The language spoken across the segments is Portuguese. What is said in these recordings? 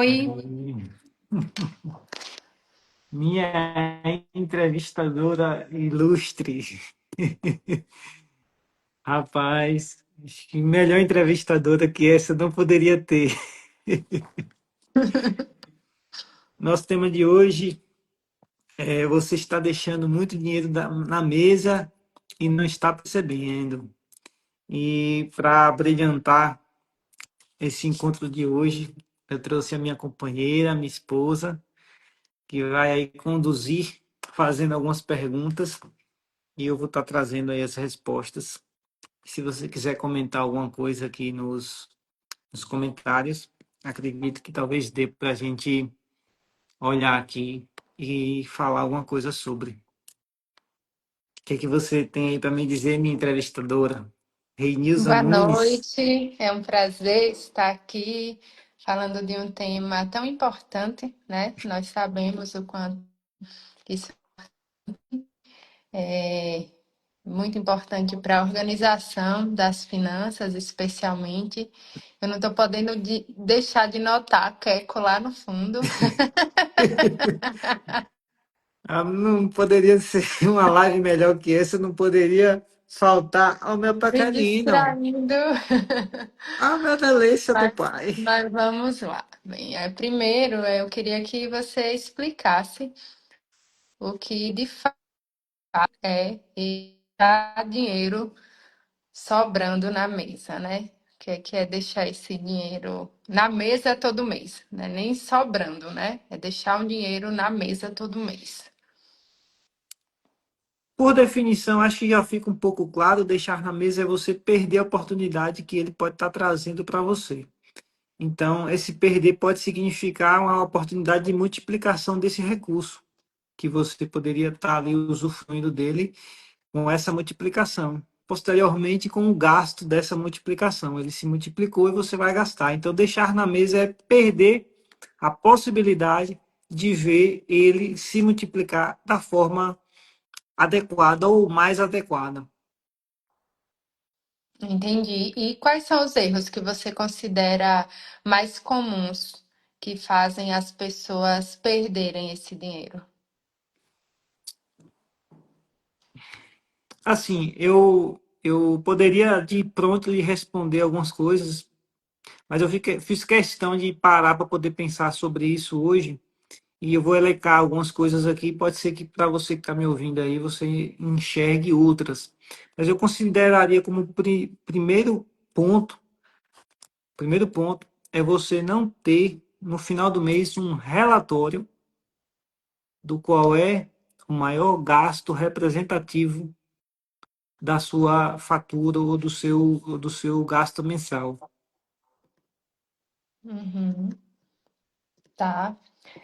Oi, Aí, minha entrevistadora ilustre. Rapaz, acho que melhor entrevistadora que essa não poderia ter. Nosso tema de hoje é: você está deixando muito dinheiro na mesa e não está percebendo. E para brilhantar esse encontro de hoje, eu trouxe a minha companheira, minha esposa, que vai aí conduzir, fazendo algumas perguntas, e eu vou estar trazendo aí as respostas. Se você quiser comentar alguma coisa aqui nos comentários, acredito que talvez dê para a gente olhar aqui e falar alguma coisa sobre. O que é que você tem aí para me dizer, minha entrevistadora? Reinilza boa Nunes. noite. É um prazer estar aqui falando de um tema tão importante, né? Nós sabemos o quanto isso é muito importante para a organização das finanças, especialmente. Eu não estou podendo deixar de notar a Keco lá no fundo, Ah, não poderia ser uma live melhor que essa, não poderia faltar ao meu me pequenino, distraindo. ao meu delícia do Mas, pai. mas vamos lá. Bem, primeiro, eu queria que você explicasse o que de fato é deixar dinheiro sobrando na mesa, né? Que é deixar esse dinheiro na mesa todo mês, né? Nem sobrando, né? É deixar um dinheiro na mesa todo mês. Por definição, acho que já fica um pouco claro, deixar na mesa é você perder a oportunidade que ele pode estar trazendo para você. Então, esse perder pode significar uma oportunidade de multiplicação desse recurso, que você poderia estar ali usufruindo dele com essa multiplicação. Posteriormente, com o gasto dessa multiplicação. Ele se multiplicou e você vai gastar. Então, deixar na mesa é perder a possibilidade de ver ele se multiplicar da forma adequada ou mais adequada. Entendi. E quais são os erros que você considera mais comuns que fazem as pessoas perderem esse dinheiro? Assim, eu poderia de pronto lhe responder algumas coisas, mas fiz questão de parar para poder pensar sobre isso hoje. E eu vou elencar algumas coisas aqui. Pode ser que para você que está me ouvindo aí, você enxergue outras. Mas eu consideraria como primeiro ponto é você não ter no final do mês um relatório do qual é o maior gasto representativo da sua fatura ou do seu gasto mensal. Uhum, tá.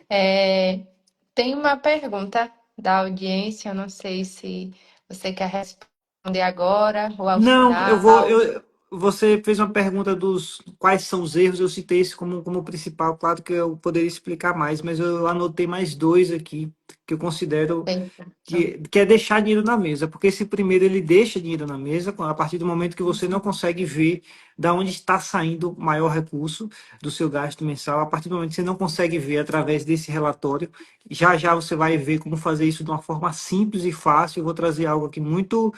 É, tem uma pergunta da audiência, eu não sei se você quer responder agora ou ao Não, final. você fez uma pergunta dos quais são os erros, eu citei esse como principal, claro que eu poderia explicar mais, mas eu anotei mais dois aqui que eu considero Perfeito. que é deixar dinheiro na mesa, porque esse primeiro ele deixa dinheiro na mesa a partir do momento que você não consegue ver da onde está saindo o maior recurso do seu gasto mensal, a partir do momento que você não consegue ver através desse relatório, já já você vai ver como fazer isso de uma forma simples e fácil. Eu vou trazer algo aqui muito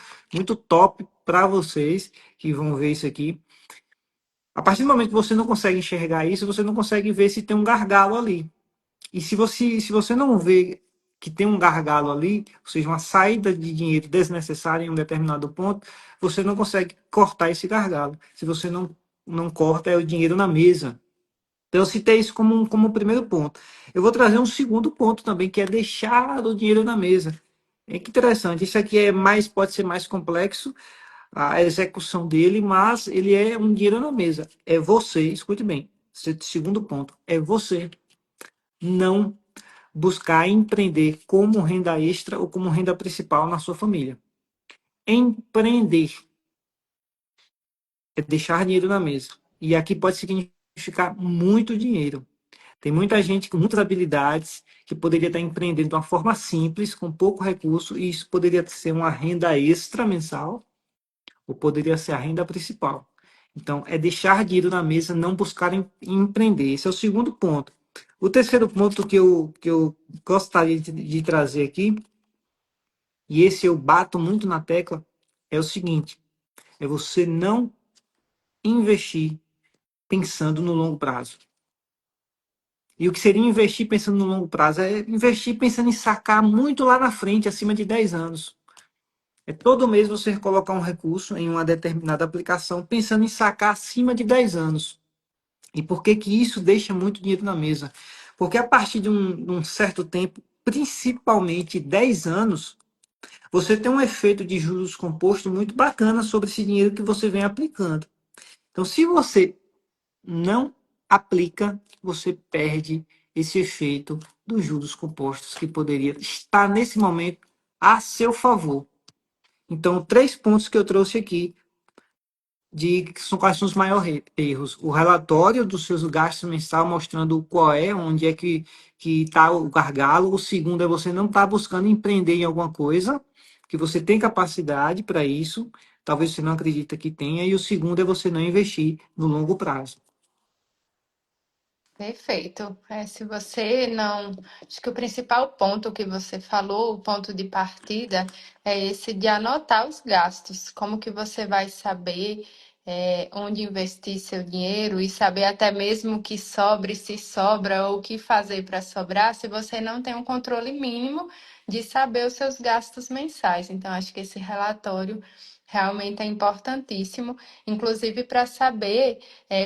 top para vocês que vão ver isso aqui. A partir do momento que você não consegue enxergar isso, você não consegue ver se tem um gargalo ali. E se você não vê que tem um gargalo ali, ou seja, uma saída de dinheiro desnecessária em um determinado ponto, você não consegue cortar esse gargalo. Se você não corta, é o dinheiro na mesa. Então, eu citei isso como um primeiro ponto. Eu vou trazer um segundo ponto também, que é deixar o dinheiro na mesa. É que interessante, isso aqui pode ser mais complexo, a execução dele, mas ele é um dinheiro na mesa. É você, escute bem, segundo ponto, é você não buscar empreender como renda extra ou como renda principal na sua família. Empreender é deixar dinheiro na mesa. E aqui pode significar muito dinheiro. Tem muita gente com muitas habilidades que poderia estar empreendendo de uma forma simples, com pouco recurso, e isso poderia ser uma renda extra mensal ou poderia ser a renda principal. Então, é deixar dinheiro na mesa, não buscar empreender. Esse é o segundo ponto. O terceiro ponto que eu gostaria de trazer aqui, e esse eu bato muito na tecla, é o seguinte: é você não investir pensando no longo prazo. E o que seria investir pensando no longo prazo? É investir pensando em sacar muito lá na frente, acima de 10 anos. É todo mês você colocar um recurso em uma determinada aplicação pensando em sacar acima de 10 anos. E por que que isso deixa muito dinheiro na mesa? Porque a partir de um certo tempo, principalmente 10 anos, você tem um efeito de juros composto muito bacana sobre esse dinheiro que você vem aplicando. Então, se você não aplica, você perde esse efeito dos juros compostos que poderia estar nesse momento a seu favor. Então, três pontos que eu trouxe aqui de quais são os maiores erros. O relatório dos seus gastos mensal mostrando qual é, onde é que está o gargalo. O segundo é você não estar buscando empreender em alguma coisa, que você tem capacidade para isso, talvez você não acredita que tenha. E o segundo é você não investir no longo prazo. Perfeito. Se você não. Acho que o principal ponto que você falou, o ponto de partida, é esse de anotar os gastos. Como que você vai saber, onde investir seu dinheiro e saber até mesmo que sobre, se sobra ou o que fazer para sobrar, se você não tem um controle mínimo de saber os seus gastos mensais. Então, acho que esse relatório realmente é importantíssimo, inclusive para saber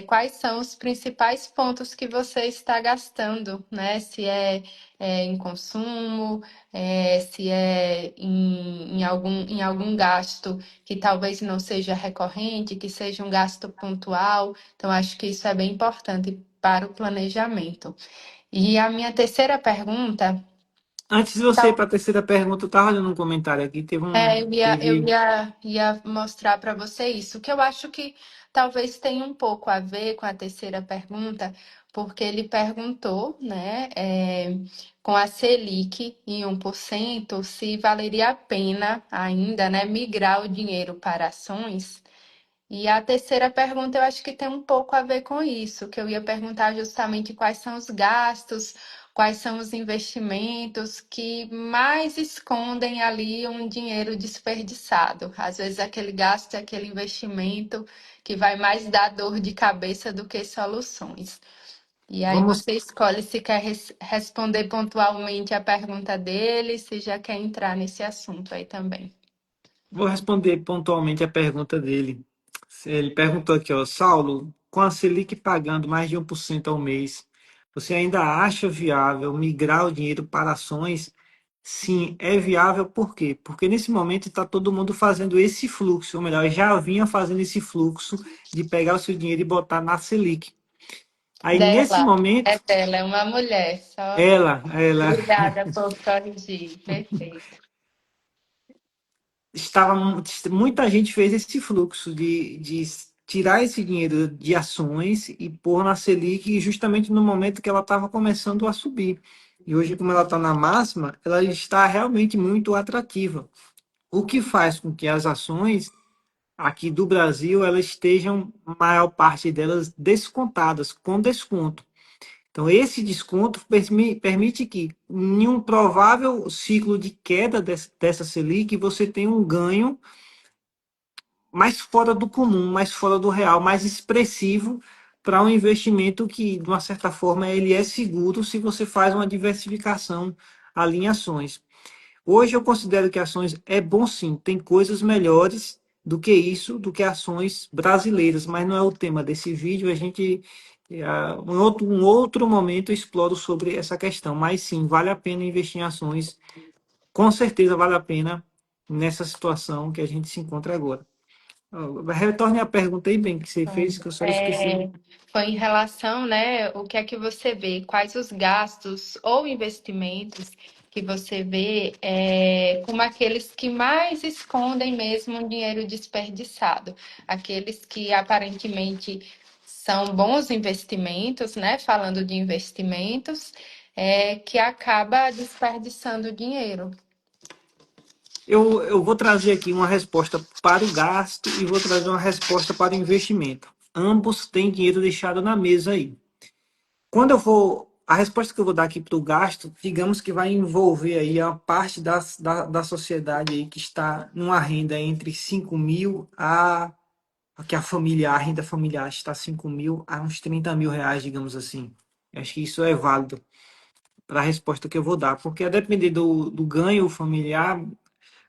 quais são os principais pontos que você está gastando, né? Se em consumo, se é em algum gasto que talvez não seja recorrente, que seja um gasto pontual. Então, acho que isso é bem importante para o planejamento. E a minha terceira pergunta. Antes de você ir para a terceira pergunta, eu estava olhando um comentário aqui, Eu ia mostrar para você isso, que eu acho que talvez tenha um pouco a ver com a terceira pergunta, porque ele perguntou, né, com a Selic em 1%, se valeria a pena ainda, né, migrar o dinheiro para ações. E a terceira pergunta eu acho que tem um pouco a ver com isso, que eu ia perguntar justamente quais são os gastos, quais são os investimentos que mais escondem ali um dinheiro desperdiçado. Às vezes aquele gasto, aquele investimento que vai mais dar dor de cabeça do que soluções. E aí vamos você escolhe se quer responder pontualmente a pergunta dele, se já quer entrar nesse assunto aí também. Vou responder pontualmente a pergunta dele. Ele perguntou aqui, ó, Saulo, com a Selic pagando mais de 1% ao mês, você ainda acha viável migrar o dinheiro para ações? Sim, é viável, por quê? Porque nesse momento está todo mundo fazendo esse fluxo, ou melhor, já vinha fazendo esse fluxo de pegar o seu dinheiro e botar na Selic. Aí, nesse Dela, momento, é dela, é uma mulher, só. ela Obrigada por corrigir. Perfeito. estava muita gente fez esse fluxo de tirar esse dinheiro de ações e pôr na Selic justamente no momento que ela estava começando a subir. E hoje, como ela está na máxima, ela está realmente muito atrativa. O que faz com que as ações aqui do Brasil elas estejam, a maior parte delas, descontadas, com desconto. Então, esse desconto permite que, em um provável ciclo de queda dessa Selic, você tenha um ganho mais fora do comum, mais fora do real, mais expressivo para um investimento que, de uma certa forma, ele é seguro se você faz uma diversificação ali em ações. Hoje eu considero que ações é bom sim, tem coisas melhores do que isso, do que ações brasileiras, mas não é o tema desse vídeo, a gente um outro momento eu exploro sobre essa questão, mas sim, vale a pena investir em ações, com certeza vale a pena nessa situação que a gente se encontra agora. Retorne a pergunta aí, bem, que você fez, que eu só esqueci. Foi em relação, né, o que é que você vê, quais os gastos ou investimentos que você vê como aqueles que mais escondem mesmo um dinheiro desperdiçado, aqueles que aparentemente são bons investimentos, né, falando de investimentos, que acaba desperdiçando dinheiro. Eu vou trazer aqui uma resposta para o gasto e vou trazer uma resposta para o investimento. Ambos têm dinheiro deixado na mesa aí. Quando eu vou a resposta que eu vou dar aqui para o gasto, digamos que vai envolver aí a parte da sociedade aí que está numa renda entre 5 mil que a família, a renda familiar está 5 mil a uns 30 mil reais, digamos assim. Eu acho que isso é válido para a resposta que eu vou dar, porque a depender do ganho familiar,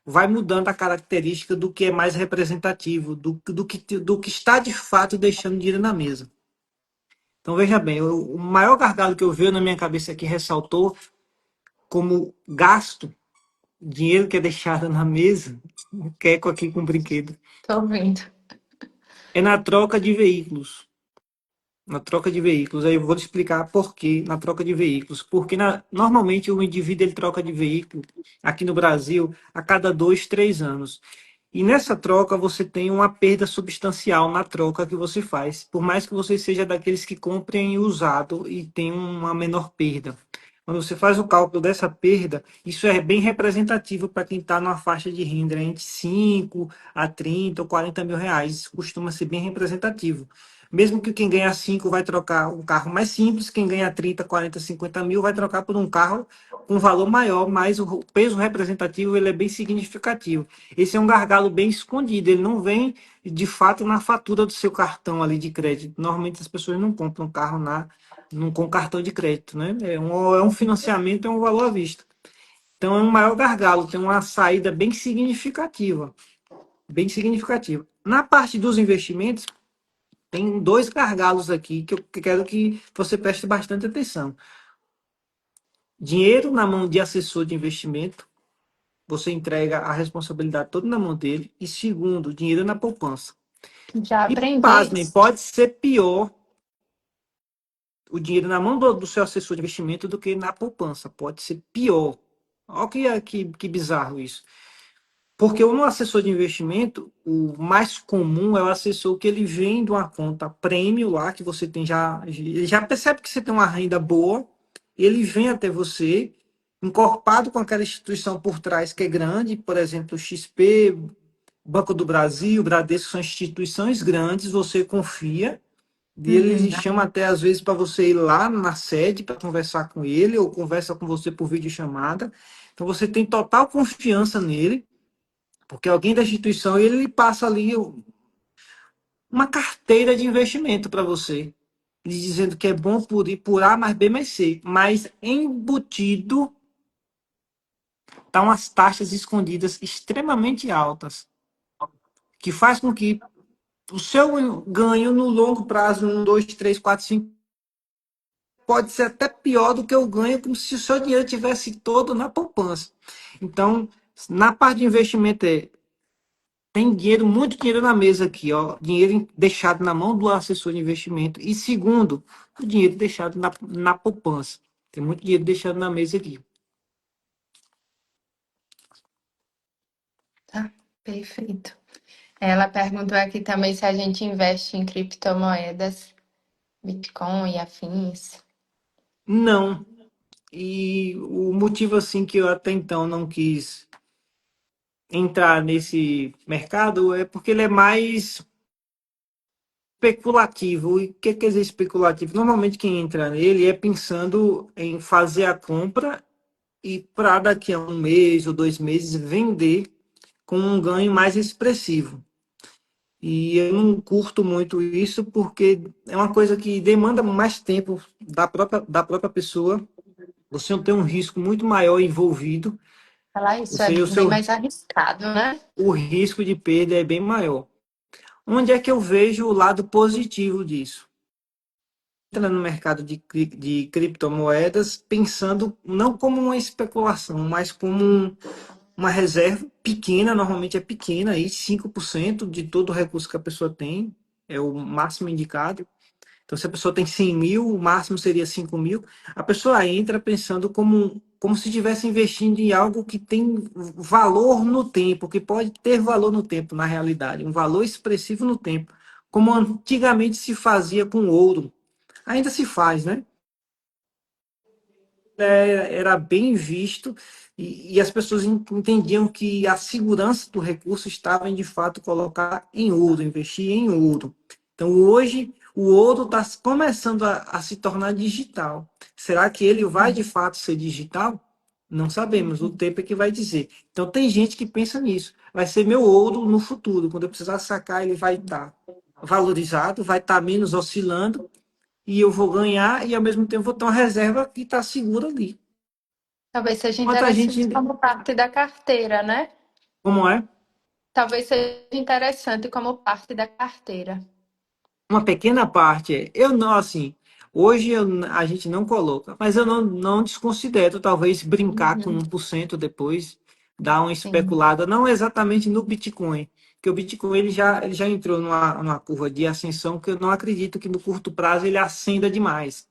vai mudando a característica do que é mais representativo, do que está de fato deixando dinheiro na mesa. Então, veja bem, o maior gargalo que eu vejo na minha cabeça aqui ressaltou como gasto, dinheiro que é deixado na mesa, queco aqui com brinquedo, Tô ouvindo. é na troca de veículos. Na troca de veículos, aí eu vou te explicar por que na troca de veículos. Porque normalmente o indivíduo ele troca de veículo aqui no Brasil a cada 2, 3 anos. E nessa troca você tem uma perda substancial na troca que você faz. Por mais que você seja daqueles que comprem usado e tem uma menor perda. Quando você faz o cálculo dessa perda, isso é bem representativo para quem está numa faixa de renda entre 5 a 30 ou 40 mil reais. Isso costuma ser bem representativo. Mesmo que quem ganha 5 vai trocar um carro mais simples, quem ganha 30, 40, 50 mil vai trocar por um carro com valor maior, mas o peso representativo ele é bem significativo. Esse é um gargalo bem escondido, ele não vem de fato na fatura do seu cartão ali de crédito. Normalmente as pessoas não compram carro com cartão de crédito, né? É um financiamento, é um valor à vista. Então é um maior gargalo, tem uma saída bem significativa, bem significativa. Na parte dos investimentos, tem dois gargalos aqui que eu quero que você preste bastante atenção. Dinheiro na mão de assessor de investimento, você entrega a responsabilidade toda na mão dele. E segundo, dinheiro na poupança. Já E aprendi pasmem, isso. pode ser pior o dinheiro na mão do seu assessor de investimento do que na poupança. Pode ser pior. Olha que bizarro isso. Porque no assessor de investimento, o mais comum é o assessor que ele vem de uma conta prêmio lá, que você tem já, ele já percebe que você tem uma renda boa, ele vem até você, encorpado com aquela instituição por trás que é grande, por exemplo, XP, Banco do Brasil, Bradesco, são instituições grandes, você confia, e ele Uhum. chama até às vezes para você ir lá na sede para conversar com ele, ou conversa com você por videochamada. Então você tem total confiança nele, porque alguém da instituição ele lhe passa ali uma carteira de investimento para você, lhe dizendo que é bom por A mais B mais C, mas embutido estão umas taxas escondidas extremamente altas, que faz com que o seu ganho no longo prazo, 1, 2, 3, 4, 5, pode ser até pior do que o ganho, como se o seu dinheiro tivesse todo na poupança. Então, na parte de investimento tem dinheiro, muito dinheiro na mesa aqui, ó. Dinheiro deixado na mão do assessor de investimento. E segundo, o dinheiro deixado na poupança. Tem muito dinheiro deixado na mesa aqui. Tá, perfeito. Ela perguntou aqui também se a gente investe em criptomoedas, Bitcoin e afins. Não. E o motivo assim que eu até então não quis entrar nesse mercado é porque ele é mais especulativo. E o que quer dizer especulativo? Normalmente quem entra nele é pensando em fazer a compra e para daqui a 1 mês ou 2 meses vender com um ganho mais expressivo. E eu não curto muito isso porque é uma coisa que demanda mais tempo da própria pessoa. Você não tem um risco muito maior envolvido, Falar ou isso é seja, bem mais arriscado, né? o risco de perda é bem maior. Onde é que eu vejo o lado positivo disso? Entra no mercado de criptomoedas pensando não como uma especulação, mas como uma reserva pequena, normalmente é pequena, aí 5% de todo o recurso que a pessoa tem, é o máximo indicado. Então, se a pessoa tem 100 mil, o máximo seria 5 mil. A pessoa entra pensando como se estivesse investindo em algo que tem valor no tempo, que pode ter valor no tempo, na realidade, um valor expressivo no tempo, como antigamente se fazia com ouro. Ainda se faz, né? Era bem visto e as pessoas entendiam que a segurança do recurso estava em, de fato, colocar em ouro, investir em ouro. Então, hoje, o ouro está começando a se tornar digital. Será que ele vai de fato ser digital? Não sabemos, o tempo é que vai dizer. Então tem gente que pensa nisso. Vai ser meu ouro no futuro, quando eu precisar sacar, ele vai estar valorizado, vai estar menos oscilando e eu vou ganhar e ao mesmo tempo vou ter uma reserva que está segura ali. Talvez seja Quanta gente, interessante como parte da carteira, né? como é? Talvez seja interessante como parte da carteira. Uma pequena parte, eu não, assim, hoje a gente não coloca, mas eu não desconsidero, talvez, brincar com Uhum, 1% depois, dar uma sim. especulada, não exatamente no Bitcoin, porque o Bitcoin ele já entrou numa curva de ascensão que eu não acredito que no curto prazo ele ascenda demais.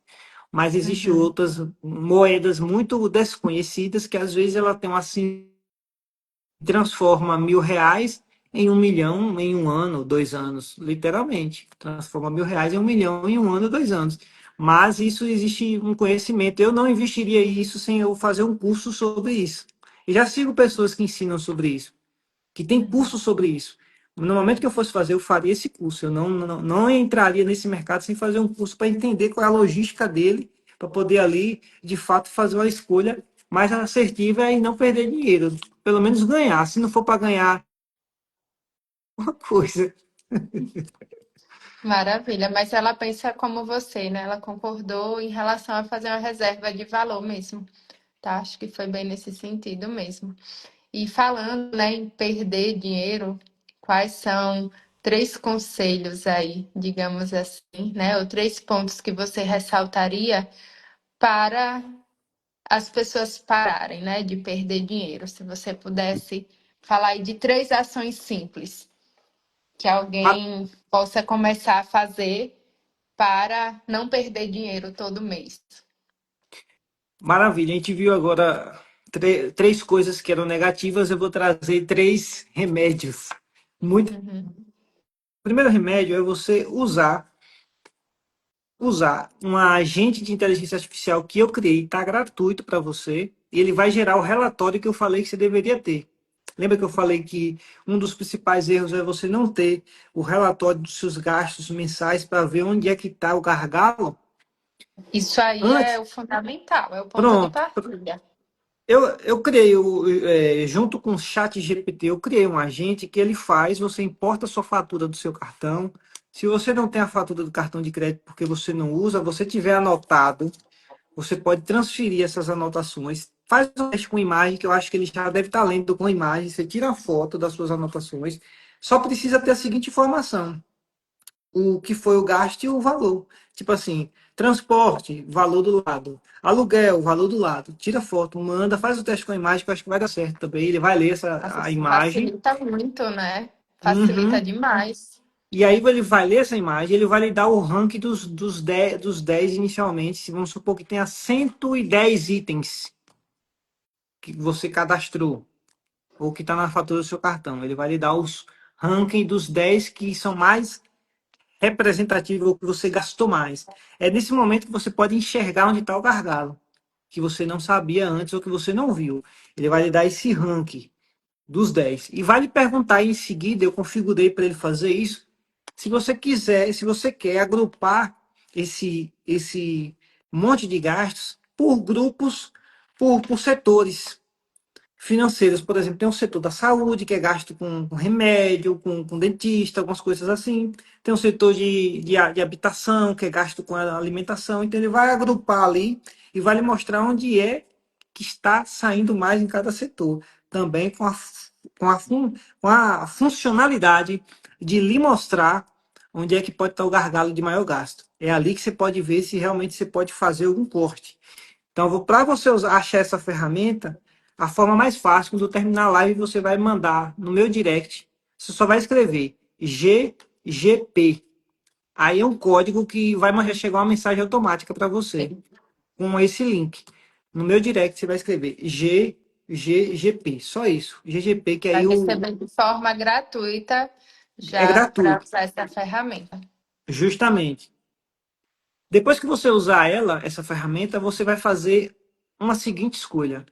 Mas existem Uhum, outras moedas muito desconhecidas que às vezes ela tem uma transforma R$ 1.000 em 1 milhão em um ano, 2 anos, literalmente. Transforma R$ 1.000 em 1 milhão em um ano, 2 anos. Mas isso existe um conhecimento. Eu não investiria isso sem eu fazer um curso sobre isso. E já sigo pessoas que ensinam sobre isso, que tem uhum. curso sobre isso. No momento que eu fosse fazer, eu faria esse curso. Eu não entraria nesse mercado sem fazer um curso para entender qual é a logística dele, para poder ali, de fato, fazer uma escolha mais assertiva e não perder dinheiro. Pelo menos ganhar. Se não for para ganhar uma coisa. Maravilha, mas ela pensa como você, né? Ela concordou em relação a fazer uma reserva de valor mesmo, tá? Acho que foi bem nesse sentido mesmo. E falando, né, em perder dinheiro, quais são três conselhos aí, digamos assim, né? Ou três pontos que você ressaltaria para as pessoas pararem, né, de perder dinheiro? Se você pudesse falar aí de três ações simples que alguém possa começar a fazer para não perder dinheiro todo mês. Maravilha. A gente viu agora três coisas que eram negativas. Eu vou trazer três remédios. Muito. O Uhum. primeiro remédio é você usar um agente de inteligência artificial que eu criei, está gratuito para você, e ele vai gerar o relatório que eu falei que você deveria ter. Lembra que eu falei que um dos principais erros é você não ter o relatório dos seus gastos mensais para ver onde é que está o gargalo? Isso aí é Antes, o fundamental, é o ponto de pronto. partida. Eu criei, junto com o Chat GPT, eu criei um agente que ele faz, você importa a sua fatura do seu cartão. Se você não tem a fatura do cartão de crédito porque você não usa, você tiver anotado, você pode transferir essas anotações, faz um teste com imagem, que eu acho que ele já deve estar lendo com imagem, você tira a foto das suas anotações, só precisa ter a seguinte informação: o que foi o gasto e o valor. Tipo assim, transporte, valor do lado. Aluguel, valor do lado. Tira foto, manda, faz o teste com a imagem, que eu acho que vai dar certo também. Ele vai ler Nossa, a isso imagem. facilita muito, né? Facilita Uhum. demais. E aí ele vai ler essa imagem, ele vai lhe dar o ranking dos 10 inicialmente. Se vamos supor que tenha 110 itens que você cadastrou, ou que está na fatura do seu cartão. Ele vai lhe dar os ranking dos 10 que são mais representativos, ou que você gastou mais. É nesse momento que você pode enxergar onde está o gargalo, que você não sabia antes ou que você não viu. Ele vai lhe dar esse ranking dos 10. E vai lhe perguntar em seguida, eu configurei para ele fazer isso, se você quiser, se você quer agrupar esse monte de gastos por grupos, por setores financeiras. Por exemplo, tem o setor da saúde, que é gasto com remédio, com dentista, algumas coisas assim. Tem o setor de habitação, que é gasto com a alimentação. Então, ele vai agrupar ali e vai lhe mostrar onde é que está saindo mais em cada setor. Também com a funcionalidade de lhe mostrar onde é que pode estar o gargalo de maior gasto. É ali que você pode ver se realmente você pode fazer algum corte. Então, para você achar essa ferramenta, a forma mais fácil, quando eu terminar a live, você vai mandar no meu direct. Você só vai escrever GGP. Aí é um código que vai chegar uma mensagem automática para você com esse link. No meu direct você vai escrever GGP, só isso. GGP, que Vai aí receber de forma gratuita é já para gratuito, usar essa ferramenta. justamente. Depois que você usar essa ferramenta, você vai fazer uma seguinte escolha.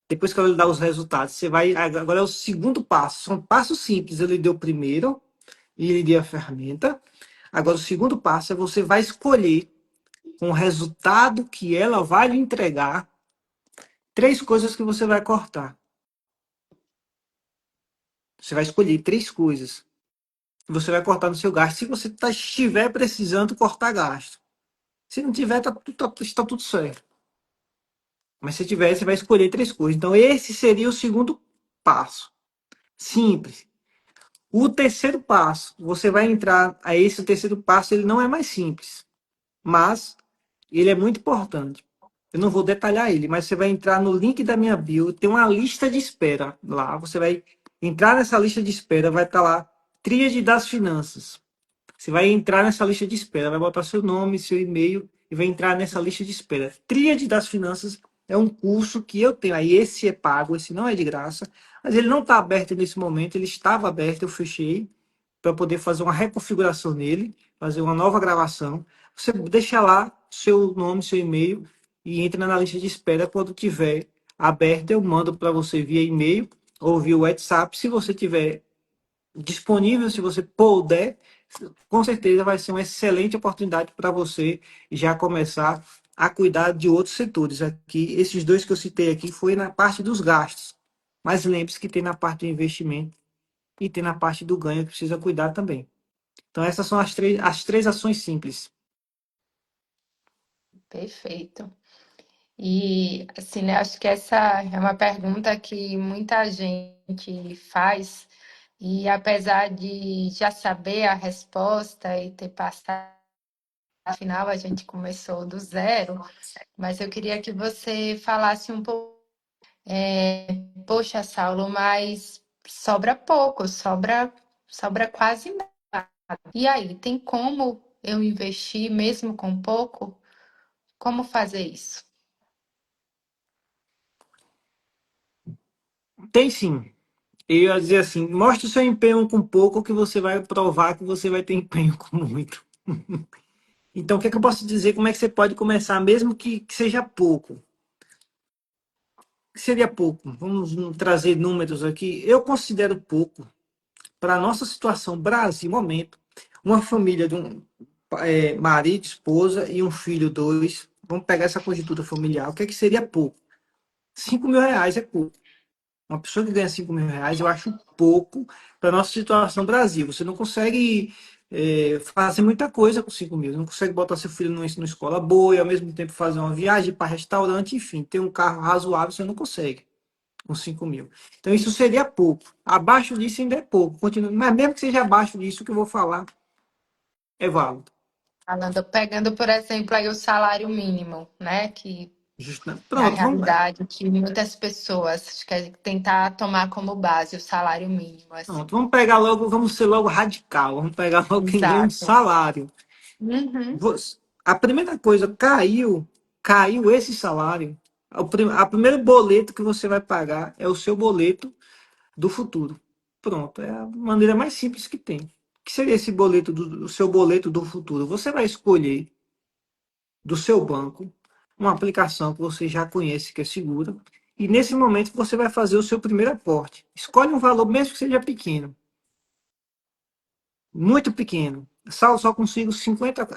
Depois que ela lhe dá os resultados, você vai. Agora é o segundo passo. São passos simples. Ele deu o primeiro e ele deu a ferramenta. Agora o segundo passo é você vai escolher com o resultado que ela vai lhe entregar, três coisas que você vai cortar. Você vai escolher três coisas que você vai cortar no seu gasto. Se você estiver precisando cortar gasto. Se não tiver, está tudo certo. Mas se tiver, você vai escolher três coisas. Então, esse seria o segundo passo. Simples. O terceiro passo, você vai entrar a esse o terceiro passo, ele não é mais simples, mas ele é muito importante. Eu não vou detalhar ele, mas você vai entrar no link da minha bio, tem uma lista de espera lá. Você vai entrar nessa lista de espera, vai estar lá, Tríade das Finanças. Você vai entrar nessa lista de espera, vai botar seu nome, seu e-mail e vai entrar nessa lista de espera. Tríade das Finanças é um curso que eu tenho. Aí esse é pago, esse não é de graça, mas ele não está aberto nesse momento. Ele estava aberto, eu fechei para poder fazer uma reconfiguração nele, fazer uma nova gravação. Você deixa lá seu nome, seu e-mail e entra na lista de espera. Quando tiver aberto, eu mando para você via e-mail ou via WhatsApp. Se você tiver disponível, se você puder, com certeza vai ser uma excelente oportunidade para você já começar a cuidar de outros setores. Aqui, esses dois que eu citei aqui foi na parte dos gastos, mas lembre-se que tem na parte do investimento e tem na parte do ganho que precisa cuidar também. Então essas são as três ações simples. Perfeito. E assim, né, acho que essa é uma pergunta que muita gente faz, e apesar de já saber a resposta e ter passado, afinal a gente começou do zero, mas eu queria que você falasse um pouco, poxa, Saulo, mas sobra pouco, sobra quase nada. E aí, tem como eu investir mesmo com pouco? Como fazer isso? Tem sim. Eu ia dizer assim, mostre o seu empenho com pouco que você vai provar que você vai ter empenho com muito. Então, o que é que eu posso dizer? Como é que você pode começar, mesmo que seja pouco? O que seria pouco? Vamos trazer números aqui. Eu considero pouco, para a nossa situação Brasil, momento, uma família de um marido, esposa e um filho, dois. Vamos pegar essa conjuntura familiar. O que é que seria pouco? R$ 5.000 é pouco. Uma pessoa que ganha R$ 5.000, eu acho pouco para a nossa situação Brasil. Você não consegue fazer muita coisa com 5.000. Você não consegue botar seu filho numa escola boa e ao mesmo tempo fazer uma viagem para restaurante, enfim, ter um carro razoável, você não consegue com 5.000. Então isso seria pouco. Abaixo disso ainda é pouco. Continua, mas mesmo que seja abaixo disso, o que eu vou falar é válido. Falando, pegando, por exemplo, aí o salário mínimo, né? Que é a Pronto, realidade que muitas pessoas querem tentar tomar como base o salário mínimo, assim. vamos pegar logo, vamos ser logo radical. Vamos pegar logo quem ganha um Exato. salário. Uhum. A primeira coisa, caiu esse salário. A primeiro boleto que você vai pagar é o seu boleto do futuro. Pronto, é a maneira mais simples que tem. O que seria esse boleto o seu boleto do futuro? Você vai escolher do seu banco uma aplicação que você já conhece, que é segura, e nesse momento você vai fazer o seu primeiro aporte. Escolhe um valor, mesmo que seja pequeno, muito pequeno. Só consigo R$ 50,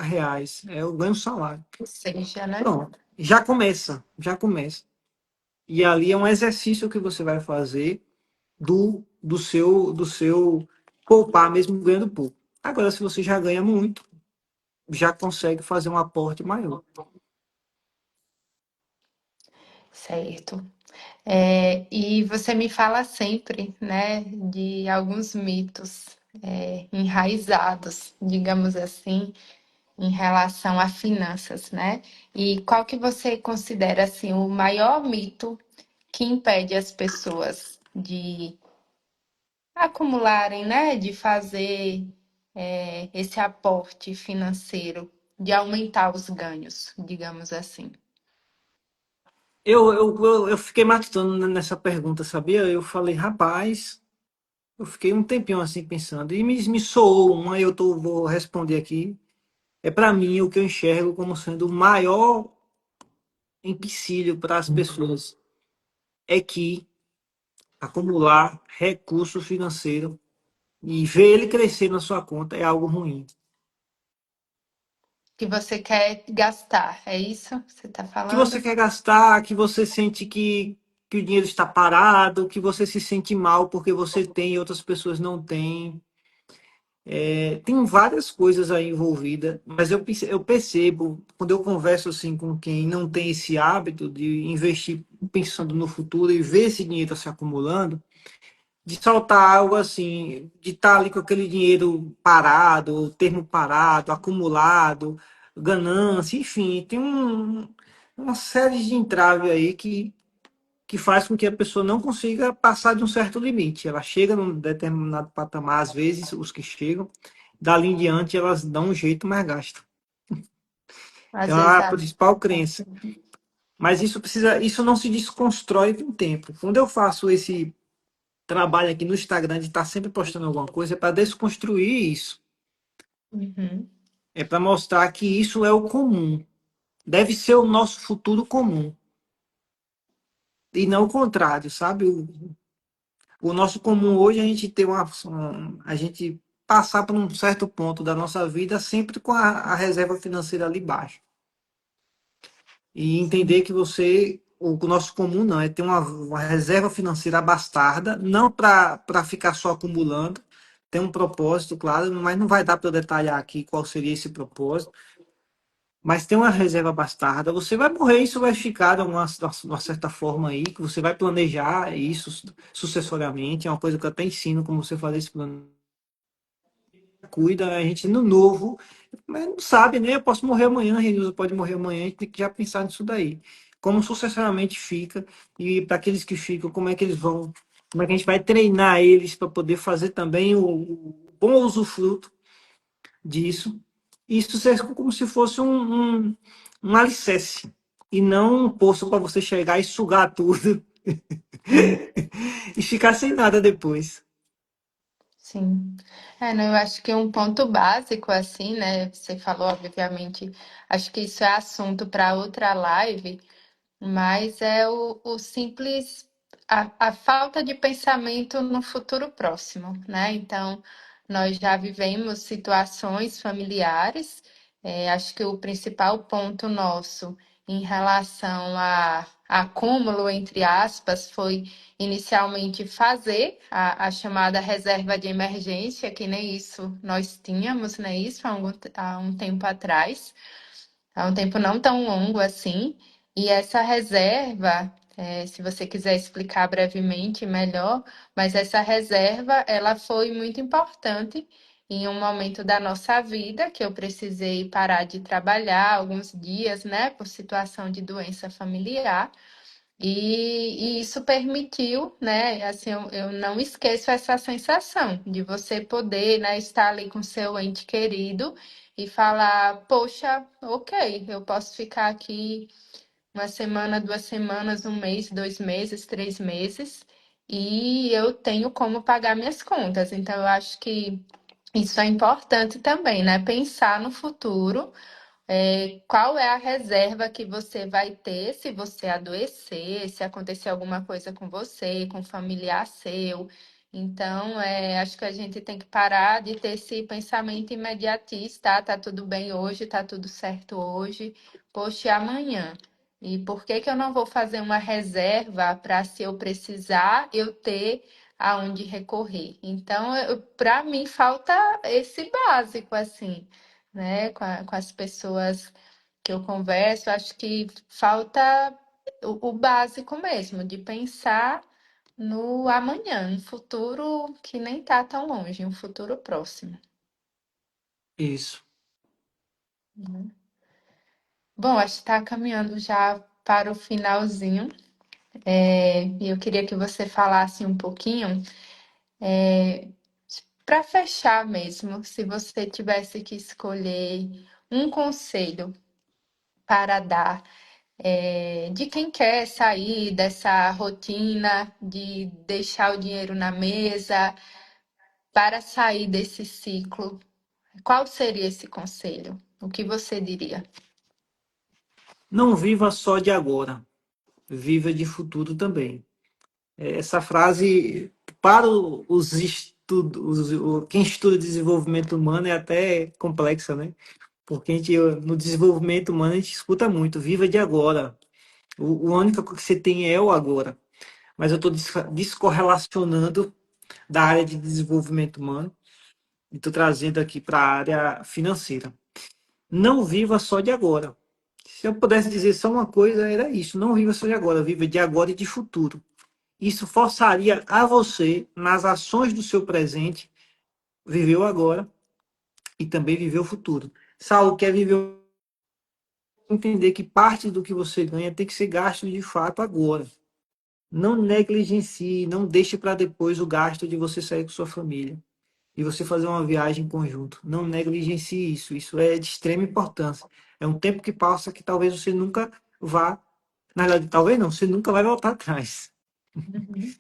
eu ganho salário. Ou seja, né? Pronto, já começa. E ali é um exercício que você vai fazer do seu poupar, mesmo ganhando pouco. Agora, se você já ganha muito, já consegue fazer um aporte maior. Certo. E você me fala sempre, né, de alguns mitos enraizados, digamos assim, em relação a finanças, né? E qual que você considera assim o maior mito que impede as pessoas de acumularem, né, de fazer esse aporte financeiro, de aumentar os ganhos, digamos assim? Eu fiquei matutando nessa pergunta, sabia? Eu falei, rapaz, eu fiquei um tempinho assim pensando, e me soou uma, e vou responder aqui. É para mim o que eu enxergo como sendo o maior empecilho para as pessoas é que acumular recurso financeiro e ver ele crescer na sua conta é algo ruim. Que você quer gastar, é isso que você está Que você falando? quer gastar, que você sente que o dinheiro está parado, que você se sente mal porque você tem e outras pessoas não têm. Tem várias coisas aí envolvidas, mas eu percebo, quando eu converso assim com quem não tem esse hábito de investir pensando no futuro e ver esse dinheiro se acumulando, de saltar algo assim, de estar ali com aquele dinheiro parado, termo parado, acumulado, ganância, enfim, uma série de entraves aí que faz com que a pessoa não consiga passar de um certo limite. Ela chega num determinado patamar, às vezes, os que chegam, dali em diante elas dão um jeito, mas gastam. Às Então, vezes, a principal crença. Mas isso não se desconstrói com o tempo. Quando eu faço esse trabalho aqui no Instagram de estar sempre postando alguma coisa, é para desconstruir isso. uhum, É para mostrar que isso é o comum. Deve ser o nosso futuro comum. E não o contrário, sabe? O nosso comum hoje é a gente ter a gente passar por um certo ponto da nossa vida sempre com a reserva financeira ali baixo. E entender sim, que o nosso comum não, é ter uma reserva financeira abastarda, não para ficar só acumulando, tem um propósito, claro, mas não vai dar para eu detalhar aqui qual seria esse propósito, mas tem uma reserva bastarda, você vai morrer, isso vai ficar de uma certa forma aí, que você vai planejar isso sucessoriamente, é uma coisa que eu até ensino como você fazer esse plano. Cuida, a gente no novo, mas não sabe, né? Eu posso morrer amanhã, a Renilza pode morrer amanhã, a gente tem que já pensar nisso daí. Como sucessivamente fica, e para aqueles que ficam, como é que eles vão, como é que a gente vai treinar eles para poder fazer também o bom usufruto disso. Isso ser como se fosse um alicerce, e não um poço para você chegar e sugar tudo e ficar sem nada depois. sim. É, não, eu acho que um ponto básico, assim, né? Você falou, obviamente, acho que isso é assunto para outra live. Mas é o simples, a falta de pensamento no futuro próximo, né? Então, nós já vivemos situações familiares, acho que o principal ponto nosso em relação a acúmulo, entre aspas, foi inicialmente fazer a chamada reserva de emergência, que nem isso nós tínhamos, né? Isso há um tempo atrás. Há um tempo não tão longo assim. E essa reserva, se você quiser explicar brevemente melhor, mas essa reserva, ela foi muito importante em um momento da nossa vida que eu precisei parar de trabalhar alguns dias, né, por situação de doença familiar. E isso permitiu, né? Assim, eu não esqueço essa sensação de você poder, né, estar ali com seu ente querido e falar, poxa, ok, eu posso ficar aqui uma semana, 2 semanas, um mês, 2 meses, 3 meses, e eu tenho como pagar minhas contas. Então, eu acho que isso é importante também, né? Pensar no futuro, qual é a reserva que você vai ter se você adoecer, se acontecer alguma coisa com você, com um familiar seu? Então, acho que a gente tem que parar de ter esse pensamento imediatista, tá tudo bem hoje, tá tudo certo hoje, poxa, e amanhã? E por que que eu não vou fazer uma reserva para, se eu precisar, eu ter aonde recorrer? Então, para mim, falta esse básico, assim, né, com as pessoas que eu converso, acho que falta o básico mesmo, de pensar no amanhã, um futuro que nem está tão longe, um futuro próximo, Isso. né? Bom, acho que está caminhando já para o finalzinho, e eu queria que você falasse um pouquinho, para fechar mesmo, se você tivesse que escolher um conselho para dar de quem quer sair dessa rotina de deixar o dinheiro na mesa para sair desse ciclo, qual seria esse conselho? O que você diria? Não viva só de agora, viva de futuro também. Essa frase, para os estudos, quem estuda desenvolvimento humano, é até complexa, né? Porque a gente, no desenvolvimento humano, a gente escuta muito, viva de agora. O único que você tem é o agora. Mas eu estou descorrelacionando da área de desenvolvimento humano e estou trazendo aqui para a área financeira. Não viva só de agora. Se eu pudesse dizer só uma coisa, era isso. Não viva só de agora, viva de agora e de futuro. Isso forçaria a você, nas ações do seu presente, viver o agora e também viver o futuro. Saulo quer viver, entender que parte do que você ganha tem que ser gasto de fato agora. Não negligencie, não deixe para depois o gasto de você sair com sua família e você fazer uma viagem em conjunto. Não negligencie isso. Isso é de extrema importância. É um tempo que passa que talvez você nunca vá, na verdade, talvez não, você nunca vai voltar atrás. Uhum.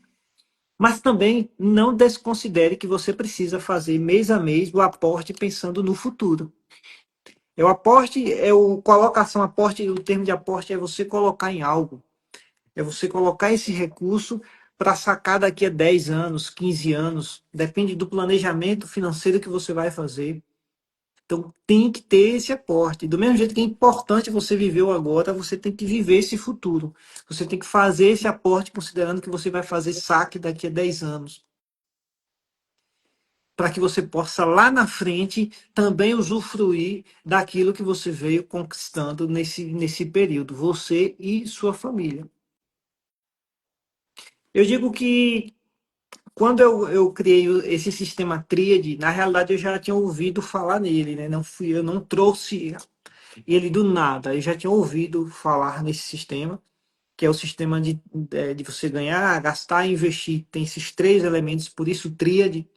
Mas também não desconsidere que você precisa fazer mês a mês o aporte pensando no futuro. É o aporte, é o colocação, aporte, o termo de aporte é você colocar em algo. É você colocar esse recurso para sacar daqui a 10 anos, 15 anos, depende do planejamento financeiro que você vai fazer. Então tem que ter esse aporte. Do mesmo jeito que é importante você viver o agora, você tem que viver esse futuro. Você tem que fazer esse aporte considerando que você vai fazer saque daqui a 10 anos. Para que você possa lá na frente também usufruir daquilo que você veio conquistando nesse período, você e sua família. Eu digo que quando eu criei esse sistema tríade, na realidade eu já tinha ouvido falar nele, né? Eu não trouxe ele do nada, eu já tinha ouvido falar nesse sistema, que é o sistema de você ganhar, gastar e investir. Tem esses três elementos, por isso tríade.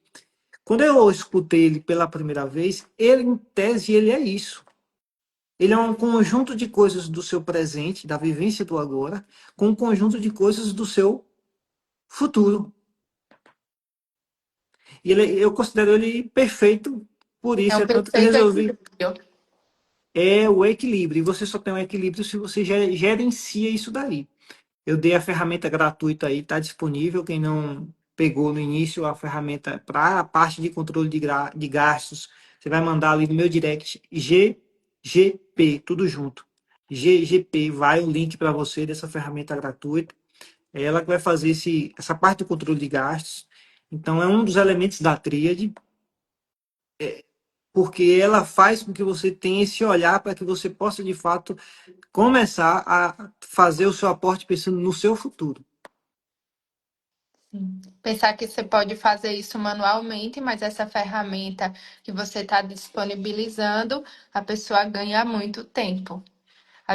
Quando eu escutei ele pela primeira vez, ele, em tese, ele é isso. Ele é um conjunto de coisas do seu presente, da vivência do agora, com um conjunto de coisas do seu futuro. E eu considero ele perfeito por É isso, um é tanto que eu perfeito resolvi. equilíbrio. É o equilíbrio. E você só tem um equilíbrio se você gerencia isso daí. Eu dei a ferramenta gratuita aí, está disponível. Quem não pegou no início a ferramenta para a parte de controle de gastos, você vai mandar ali no meu direct GGP, tudo junto. GGP, vai o link para você dessa ferramenta gratuita. É ela que vai fazer essa parte do controle de gastos. Então, é um dos elementos da tríade, porque ela faz com que você tenha esse olhar para que você possa, de fato, começar a fazer o seu aporte pensando no seu futuro. Sim. Pensar que você pode fazer isso manualmente, mas essa ferramenta que você está disponibilizando, a pessoa ganha muito tempo.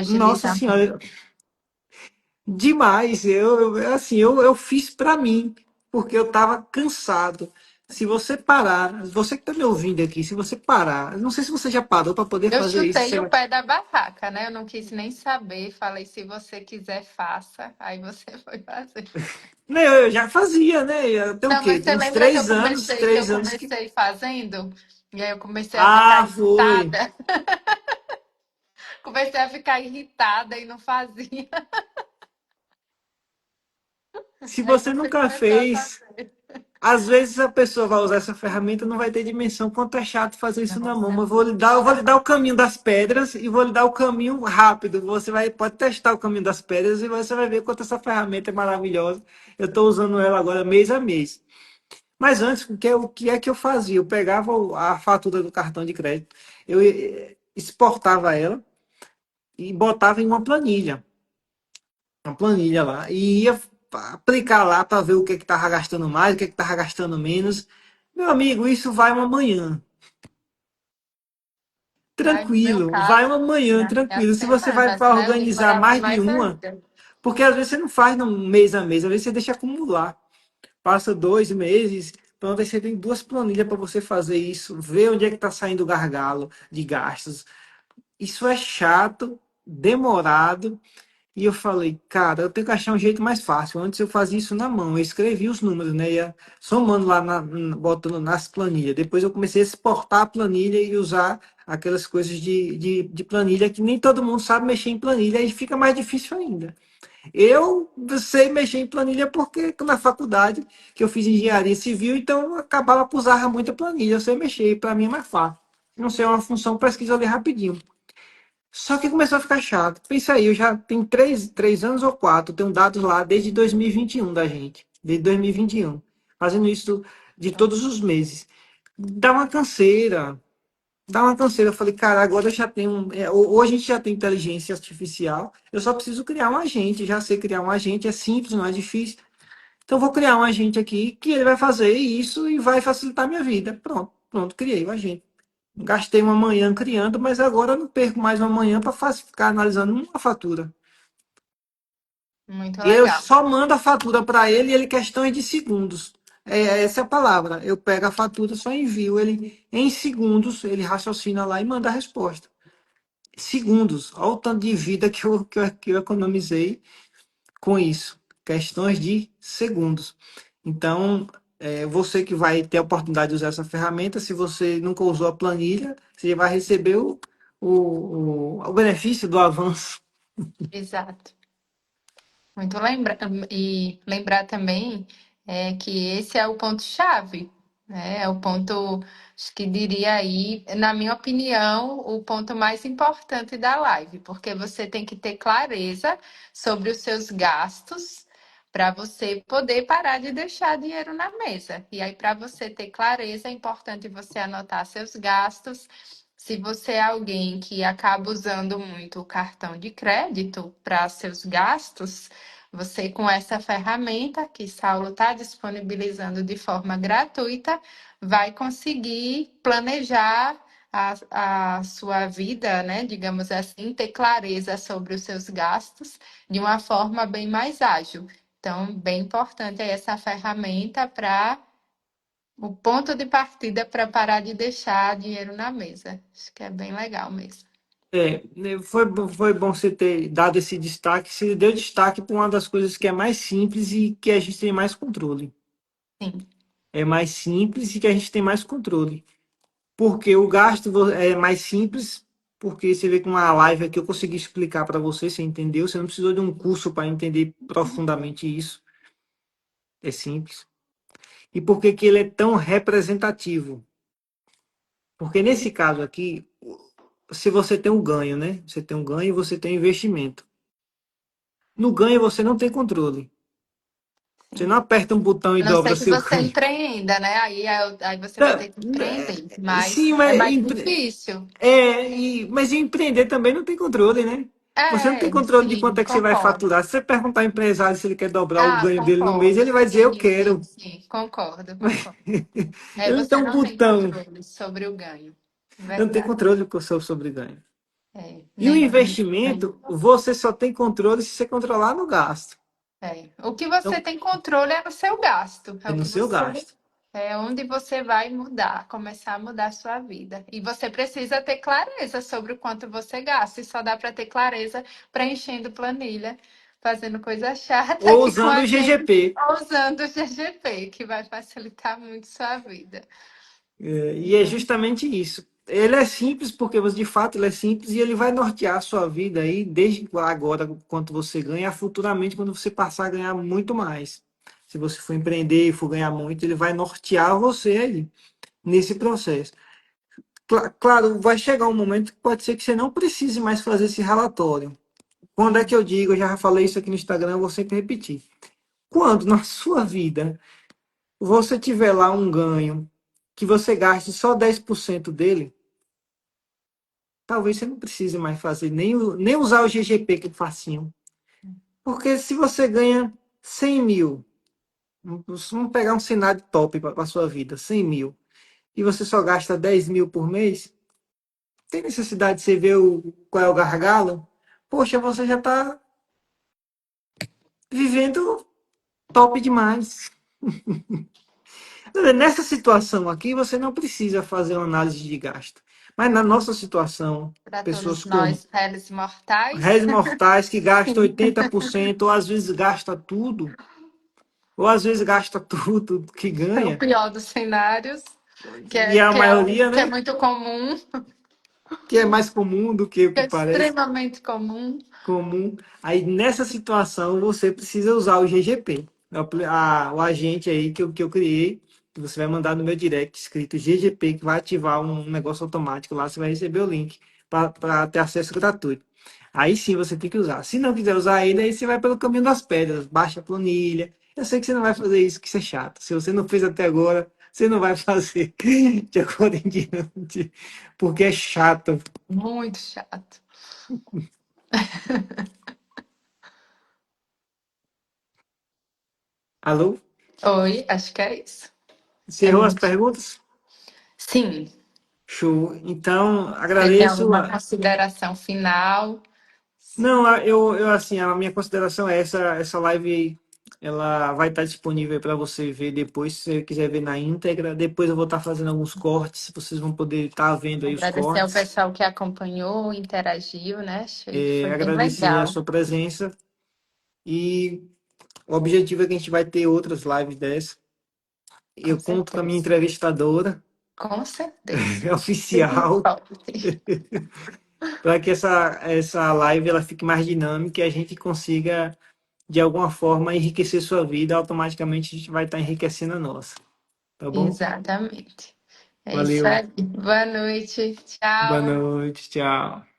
Nossa Agiliza. Senhora, demais. Assim, eu fiz para mim, porque eu estava cansado. Se você parar, você que está me ouvindo aqui, se você parar, não sei se você já parou para poder Eu fazer isso. chutei o pé da barraca, né? Eu não quis nem saber. Falei, se você quiser, faça. Aí você foi fazer. Não, eu já fazia, né? Tem o Não, quê? mas Tem você uns lembra que eu 3 anos, comecei, que eu 3 anos que. comecei fazendo? E aí eu comecei a ficar Ah, foi. irritada. Comecei a ficar irritada e não fazia. Se Aí você você nunca começou a fez, fazer. às vezes a pessoa vai usar essa ferramenta e não vai ter dimensão quanto é chato fazer isso na mão. Nossa, é Mas muito eu vou lhe dar o chato. caminho das pedras e vou lhe dar o caminho rápido. Pode testar o caminho das pedras e você vai ver quanto essa ferramenta é maravilhosa. Eu estou usando ela agora mês a mês. Mas antes, o que é que eu fazia? Eu pegava a fatura do cartão de crédito, eu exportava ela e botava em uma planilha lá, e ia aplicar lá para ver o que estava gastando mais, o que estava gastando menos. Meu amigo, isso vai uma manhã. Aí, no meu Tranquilo, vai caso, uma manhã, é tranquilo. Se você vai semanas, para né? Eu organizar demorava mais de mais uma, ainda. porque às vezes você não faz num mês a mês, às vezes você deixa acumular. Passa 2 meses, pronto, aí você tem duas planilhas para você fazer isso, ver onde é que está saindo o gargalo de gastos. Isso é chato, demorado. E eu falei, cara, eu tenho que achar um jeito mais fácil. Antes eu fazia isso na mão, eu escrevia os números, né? Ia somando lá, botando nas planilhas. Depois eu comecei a exportar a planilha e usar aquelas coisas de planilha que nem todo mundo sabe mexer em planilha, aí fica mais difícil ainda. Eu sei mexer em planilha porque na faculdade que eu fiz engenharia civil, então eu acabava por usar muita planilha, eu sei mexer, e para mim é mais fácil. Não sei, é uma função, pesquisa ali rapidinho. Só que começou a ficar chato. Pensa aí, eu já tenho três anos ou quatro, tenho dados lá desde 2021 da gente. Desde 2021. Fazendo isso de todos os meses. Dá uma canseira. Dá uma canseira. Eu falei, cara, agora eu já tenho. Hoje a gente já tem inteligência artificial. Eu só preciso criar um agente. Já sei criar um agente, é simples, não é difícil. Então eu vou criar um agente aqui que ele vai fazer isso e vai facilitar a minha vida. Pronto, pronto, criei o agente. Gastei uma manhã criando, mas agora eu não perco mais uma manhã para ficar analisando uma fatura. Muito Eu legal. só mando a fatura para ele e ele questões de segundos. Essa é a palavra. Eu pego a fatura, só envio ele em segundos, ele raciocina lá e manda a resposta. Segundos. Olha o tanto de vida que eu economizei com isso. Questões de segundos. Então, você que vai ter a oportunidade de usar essa ferramenta, se você nunca usou a planilha, você vai receber o benefício do avanço. Exato. Muito lembra e lembrar também que esse é o ponto-chave, né? É o ponto, acho que diria aí, na minha opinião, o ponto mais importante da live, porque você tem que ter clareza sobre os seus gastos para você poder parar de deixar dinheiro na mesa. E aí, para você ter clareza, é importante você anotar seus gastos. Se você é alguém que acaba usando muito o cartão de crédito para seus gastos, você, com essa ferramenta que Saulo está disponibilizando de forma gratuita, vai conseguir planejar a sua vida, né? Digamos assim, ter clareza sobre os seus gastos de uma forma bem mais ágil. Então, bem importante aí essa ferramenta para o ponto de partida para parar de deixar dinheiro na mesa. Acho que é bem legal mesmo. Foi bom você ter dado esse destaque. Você deu destaque para uma das coisas que é mais simples e que a gente tem mais controle. Sim, É mais simples e que a gente tem mais controle. Porque o gasto é mais simples, porque você vê que uma live aqui eu consegui explicar para você, você entendeu? Você não precisou de um curso para entender profundamente isso. É simples. E por que que ele é tão representativo? Porque nesse caso aqui, se você tem um ganho, né? Você tem um ganho e você tem um investimento. No ganho você não tem controle. Você sim. não aperta um botão e A não dobra ser que seu você ganho. empreenda, né? Aí você vai ter que empreender, Sim, mas é mas mais difícil. mas empreender também não tem controle, né? Você não tem controle de quanto Sim, é que você vai concordo. faturar. Se você perguntar ao empresário se ele quer dobrar o Ah, ganho dele no mês, ele concordo. vai dizer eu Sim, sim, quero. sim, concordo, concordo. Ele não tem Você um não tem botão. controle sobre o ganho. Ele não tem Verdade. controle sobre ganho. E o Nem. investimento, você só tem controle se você controlar no gasto. O que você Então, tem controle é o seu gasto, é é o no que seu você gasto. é onde você vai mudar, começar a mudar a sua vida. E você precisa ter clareza sobre o quanto você gasta. E só dá para ter clareza preenchendo planilha, fazendo coisa chata Ou aqui com usando a o gente, GGP. ou usando o GGP, que vai facilitar muito sua vida. E é justamente isso. Ele é simples porque de fato ele é simples e ele vai nortear a sua vida aí desde agora, quanto você ganha, futuramente quando você passar a ganhar muito mais. Se você for empreender e for ganhar muito, ele vai nortear você aí nesse processo. Claro, vai chegar um momento que pode ser que você não precise mais fazer esse relatório. Quando é que eu digo, eu já falei isso aqui no Instagram, eu vou sempre repetir. Quando na sua vida você tiver lá um ganho que você gaste só 10% dele, talvez você não precise mais fazer, nem usar o GGP que é facinho. Porque se você ganha 100 mil, vamos pegar um cenário top para a sua vida, 100 mil, e você só gasta 10 mil por mês, tem necessidade de você ver qual é o gargalo? Poxa, você já está vivendo top demais. Nessa situação aqui, você não precisa fazer uma análise de gasto. Mas na nossa situação, Para pessoas todos como nós, réis mortais, réis mortais que gastam 80%, ou às vezes gasta tudo, ou às vezes gasta tudo que é o ganha, pior dos cenários, e a maioria, que é né, muito comum, que é mais comum do que o que que é parece extremamente comum. comum. Aí nessa situação você precisa usar o GGP, o agente aí que eu criei. você vai mandar no meu direct escrito GGP, que vai ativar um negócio automático lá, você vai receber o link para ter acesso gratuito. Aí sim você tem que usar. Se não quiser usar ele, aí você vai pelo caminho das pedras, baixa a planilha. Eu sei que você não vai fazer isso, que isso é chato. Se você não fez até agora, você não vai fazer de agora em diante, porque é chato. Muito chato. Alô? Oi, acho que é isso. É Encerrou as muito. perguntas? Sim, Show. Então, você tem agradeço. alguma consideração final? Não, assim, a minha consideração é essa live aí, ela vai estar disponível para você ver depois, se você quiser ver na íntegra. Depois eu vou estar fazendo alguns cortes, vocês vão poder estar vendo aí os Agradecer ao cortes. pessoal que acompanhou, interagiu, né? Achei que foi bem Agradecer a legal. sua presença e o objetivo é que a gente vai ter outras lives dessa. Com Eu conto com a minha certeza. entrevistadora Com certeza. Firme e oficial forte. para que essa live ela fique mais dinâmica e a gente consiga de alguma forma enriquecer sua vida, automaticamente a gente vai estar enriquecendo a nossa, tá bom? Exatamente. É isso Valeu, aí. Boa noite. boa Tchau. noite, tchau.